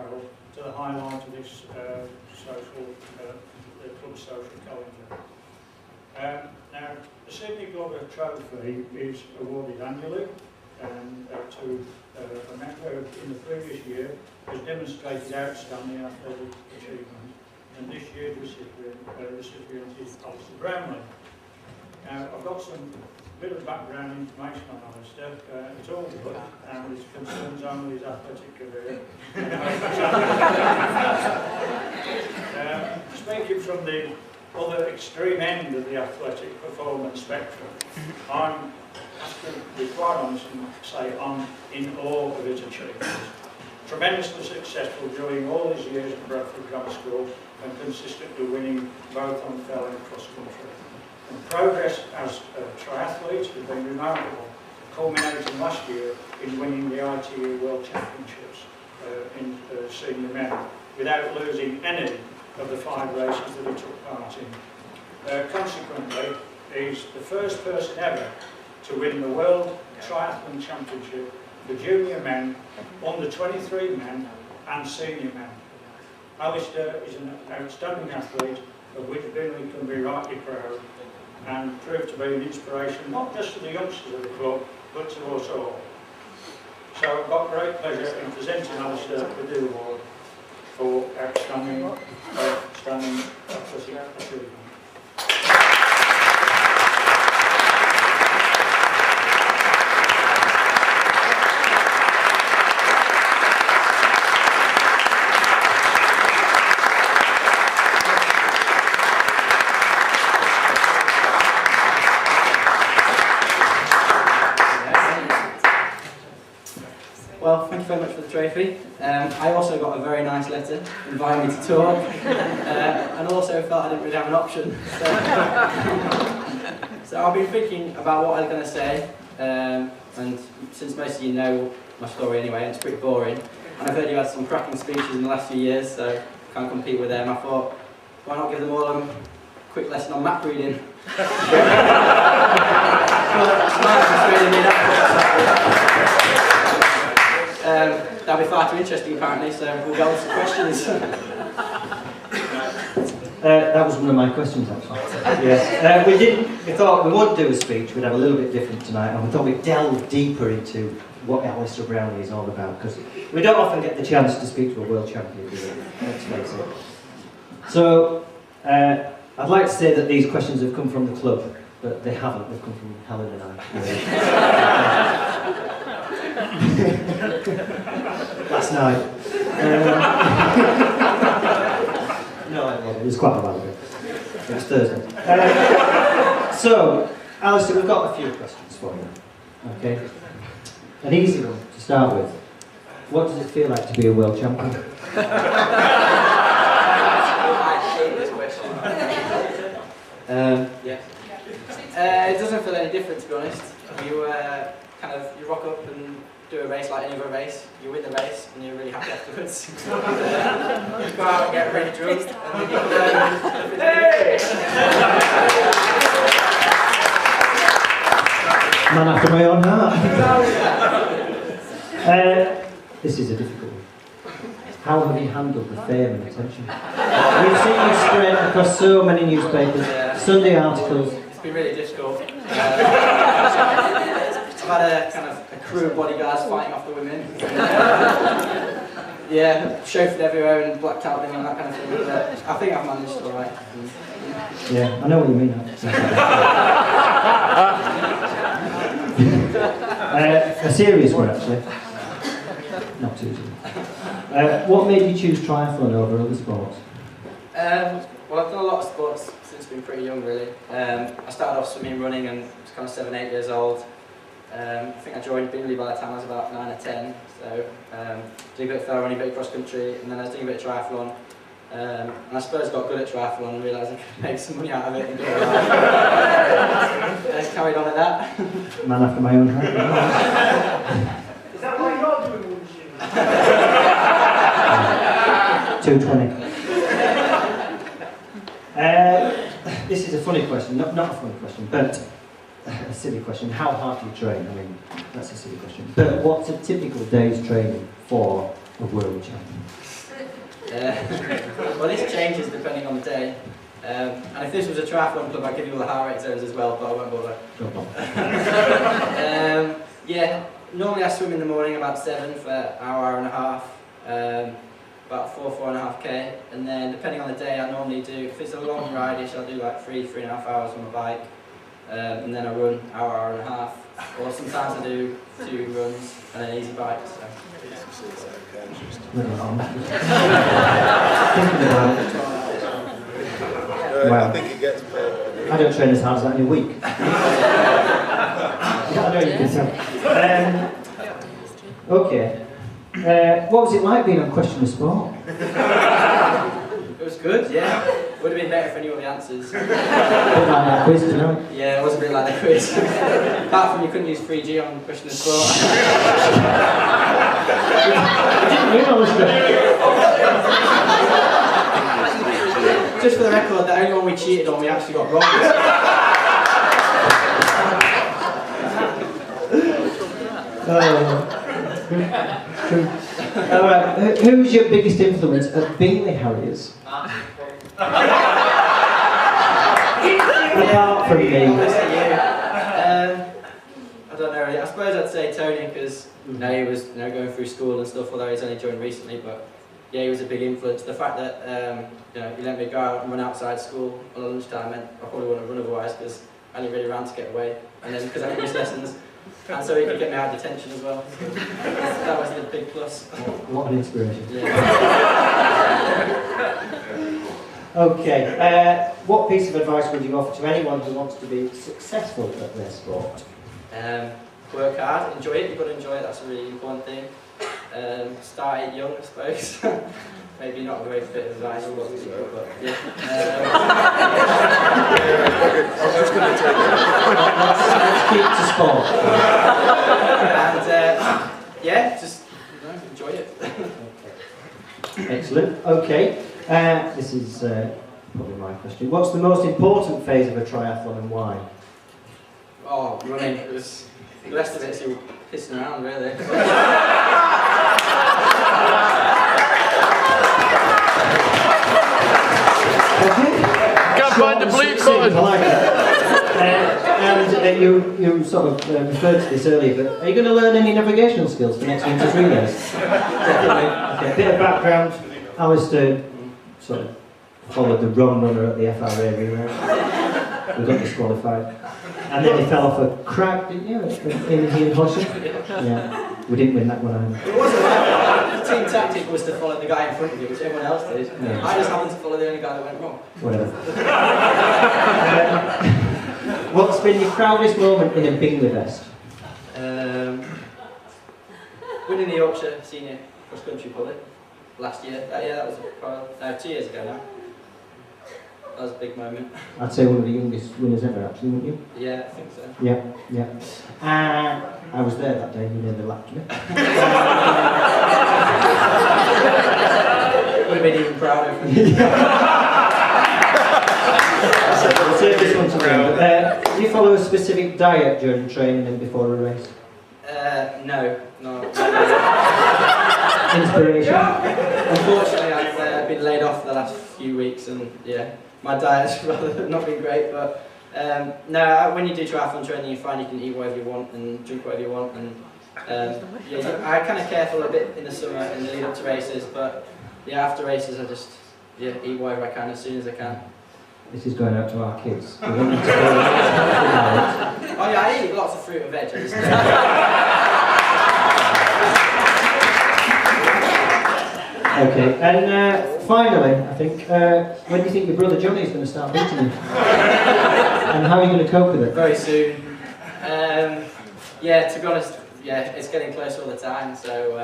apparel to the highlight of this the club's social calendar. Now, the Sydney Glover Trophy is awarded annually to a member in the previous year has demonstrated outstanding athletic achievement, and this year's recipient is Alistair Brownlee. Now, I've got some bit of background information on Alistair. It's all good, and it concerns only his athletic career. Speaking from the other extreme end of the athletic performance spectrum, I'm to be quite honest and say I'm in awe of his achievements. Tremendously successful during all his years at Bradford Grammar School and consistently winning both on fell and cross country. And progress as a triathlete has been remarkable, culminating last year in winning the ITU World Championships in senior men without losing any of the 5 races that he took part in. Consequently, he's the first person ever to win the World Triathlon Championship for junior men, under 23 men and senior men. Alistair is an outstanding athlete of which Bingley can be rightly proud and proved to be an inspiration not just to the youngsters of the club but to us all. So I've got great pleasure in presenting Alistair with the award for outstanding athletic achievement. Well, thank you very much for the trophy. I also got a very nice letter inviting me to talk, and also felt I didn't really have an option. So I've been thinking about what I was going to say, and since most of you know my story anyway, and it's pretty boring, and I've heard you had some cracking speeches in the last few years, so can't compete with them. I thought, why not give them all a quick lesson on map reading? That'll be far too interesting apparently, so we'll go on to questions. That was one of my questions actually. Yes. We thought we would do a speech, we'd have a little bit different tonight, and we thought we'd delve deeper into what Alistair Brownlee is all about, because we don't often get the chance to speak to a world champion, do we? Let's face it. So, I'd like to say that these questions have come from the club, but they haven't, they've come from Helen and I. Last night. No, it was quite a while ago. It was Thursday. So, Alistair, we've got a few questions for you. Okay? An easy one to start with. What does it feel like to be a world champion? It doesn't feel any different, to be honest. You rock up and do a race like any other race. You win the race and you're really happy afterwards. You go out and get really drunk and then you come Man after my own heart. This is a difficult one. How have you handled the fame and attention? We've seen you spread across so many newspapers, Sunday articles. It's been really difficult. I've had a kind of a crew of bodyguards fighting off the women. Yeah, chauffeured everywhere and blacked out and that kind of thing. But I think I've managed all right. Yeah, I know what you mean. A serious one, actually. Not too serious. What made you choose triathlon over other sports? Well, I've done a lot of sports since being pretty young, really. I started off swimming, running, and was kind of 7, 8 years old. I think I joined Bingley by the time I was about 9 or 10. So, doing a bit of fair running, a bit of cross country, and then I was doing a bit of triathlon. And I suppose got good at triathlon and realised I could make some money out of it and do it right. I just carried on at that. Man after my own heart. Is that why you're doing all the shooting? 220. This is a funny question, not a funny question, but a silly question. How hard do you train? I mean, that's a silly question. But what's a typical day's training for a world champion? Well, this changes depending on the day. And if this was a triathlon club, I'd give you all the heart rate zones as well, but I won't bother. Yeah, normally I swim in the morning about 7 for an hour and a half, about 4.5k, and then depending on the day I normally do, if it's a long ride-ish, I'll do like 3.5 hours on my bike, and then I run hour and a half, or sometimes I do 2 runs and an easy bike. So. Wow. I think it gets paid. I don't train as hard as that in a week. I know you can tell. Okay. What was it like being on Question of Sport? It was good, yeah. Would have been better if I knew all the answers. A bit like that quiz tonight. Yeah, it was a bit like the quiz. Apart from you couldn't use 3G on Question of Sport. I didn't realise that. Just for the record, the only one we cheated on, we actually got wrong. Alright, who's your biggest influence at Bingley Harriers? Apart from me. I don't know really. I suppose I'd say Tony because he was going through school and stuff, although he's only joined recently, but yeah, he was a big influence. The fact that he let me go out and run outside school on a lunchtime meant I probably wouldn't have run otherwise because I only really ran to get away, and then because I didn't miss lessons, and so he could get me out of detention as well. So that was the big plus. What an inspiration. Yeah. Okay, what piece of advice would you offer to anyone who wants to be successful at their sport? Work hard, enjoy it. You've got to enjoy it. That's a really important thing. Start it young, I suppose. Maybe not a great bit of advice for lots of people, but yeah. I was just going to take Let's keep to sport. And yeah, just enjoy it. Excellent. Okay, this is probably my question. What's the most important phase of a triathlon and why? Oh, running. It was, the rest of it's you pissing around, really. Can't find the bleep button. I like that. And you sort of referred to this earlier, but are you going to learn any navigational skills for next winter's relays? Definitely. Okay, a bit of background. Alistair sort of followed the wrong runner at the FRA relay. We got disqualified. And then he fell off a crack, didn't you, in Horsham? Yeah. We didn't win that one either. It wasn't that. The team tactic was to follow the guy in front of you, which everyone else did. Yeah. I just happened to follow the only guy that went wrong. Whatever. What's been your proudest moment in a Bingley vest? Winning the Yorkshire Senior Cross Country Bullet last year. Yeah, that was 2 years ago now. That was a big moment. I'd say one of the youngest winners ever, actually, wouldn't you? Yeah, I think so. Yeah, yeah. I was there that day, you nearly lapped me. Would have been even prouder. I'll save this one to the end. Do you follow a specific diet during training and before a race? No. Inspiration? Unfortunately, I've been laid off for the last few weeks, and yeah, my diet's rather not been great. But no, when you do triathlon training, you find you can eat whatever you want and drink whatever you want, and yeah, I'm kind of careful a bit in the summer in the lead up to races. But yeah, after races, I just eat whatever I can as soon as I can. This is going out to our kids. We want them to go. Oh yeah, I eat lots of fruit and veg. I just, Okay, and finally, I think, when do you think your brother Johnny is going to start beating you? And how are you going to cope with it? very soon. Yeah, to be honest, it's getting closer all the time. So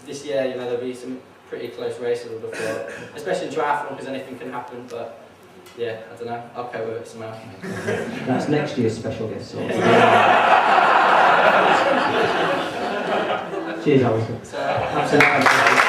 this year, there'll be some pretty close races before, especially in triathlon because anything can happen. But yeah, I don't know. I'll cope with it somehow. That's next year's special guest. So. Cheers, Alison. So, Absolutely.